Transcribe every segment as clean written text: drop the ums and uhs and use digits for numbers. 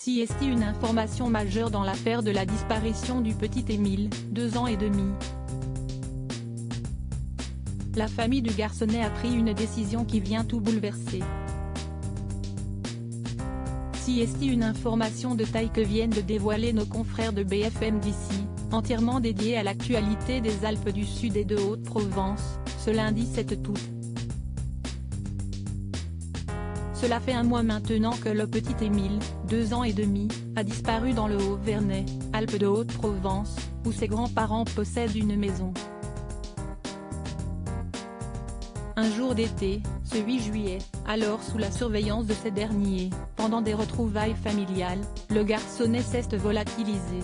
CST, une information majeure dans l'affaire de la disparition du petit Émile, 2 ans et demi. La famille du garçonnet a pris une décision qui vient tout bouleverser. CST, une information de taille que viennent de dévoiler nos confrères de BFM d'ici, entièrement dédiée à l'actualité des Alpes du Sud et de Haute-Provence, ce lundi 7 août. Cela fait un mois maintenant que le petit Émile, 2 ans et demi, a disparu dans le Haut-Vernay, Alpes de Haute-Provence, où ses grands-parents possèdent une maison. Un jour d'été, ce 8 juillet, alors sous la surveillance de ces derniers, pendant des retrouvailles familiales, le garçonnet s'est volatilisé.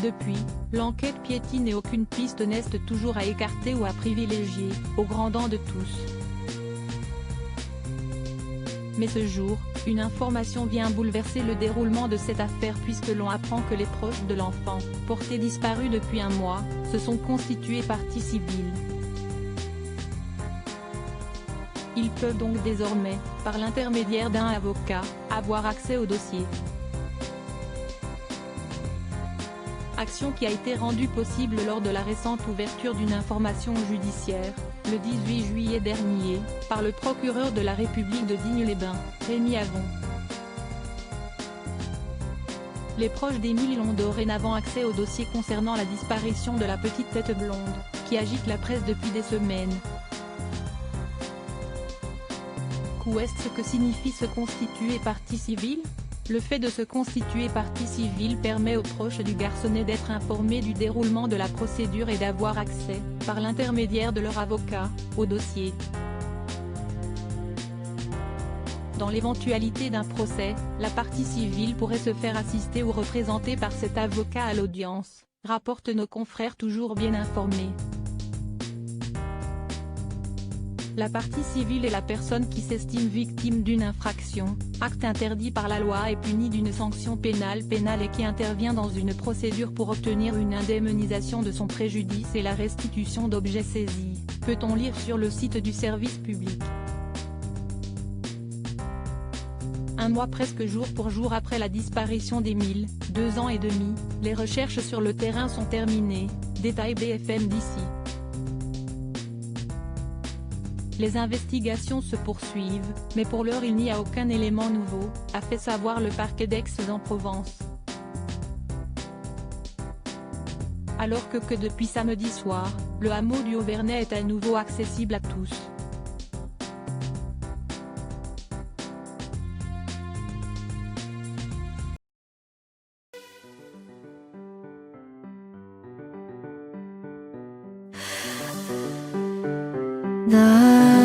Depuis, l'enquête piétine et aucune piste n'est toujours à écarter ou à privilégier, au grand dam de tous. Mais ce jour, une information vient bouleverser le déroulement de cette affaire puisque l'on apprend que les proches de l'enfant, porté disparu depuis un mois, se sont constitués partie civile. Ils peuvent donc désormais, par l'intermédiaire d'un avocat, avoir accès au dossier. Action qui a été rendue possible lors de la récente ouverture d'une information judiciaire, le 18 juillet dernier, par le procureur de la République de Digne-les-Bains, Rémi Avon. Les proches d'Émile ont dorénavant accès au dossier concernant la disparition de la petite tête blonde, qui agite la presse depuis des semaines. Qu'est-ce que signifie se constituer partie civile? Le fait de se constituer partie civile permet aux proches du garçonnet d'être informés du déroulement de la procédure et d'avoir accès, par l'intermédiaire de leur avocat, au dossier. Dans l'éventualité d'un procès, la partie civile pourrait se faire assister ou représenter par cet avocat à l'audience, rapportent nos confrères toujours bien informés. La partie civile est la personne qui s'estime victime d'une infraction, acte interdit par la loi et puni d'une sanction pénale et qui intervient dans une procédure pour obtenir une indemnisation de son préjudice et la restitution d'objets saisis, peut-on lire sur le site du service public. Un mois presque jour pour jour après la disparition d'Émile, 2 ans et demi, les recherches sur le terrain sont terminées, détaille BFM d'ici. Les investigations se poursuivent, mais pour l'heure il n'y a aucun élément nouveau, a fait savoir le parquet d'Aix-en-Provence. Alors que depuis samedi soir, le hameau du Haut-Vernay est à nouveau accessible à tous. 나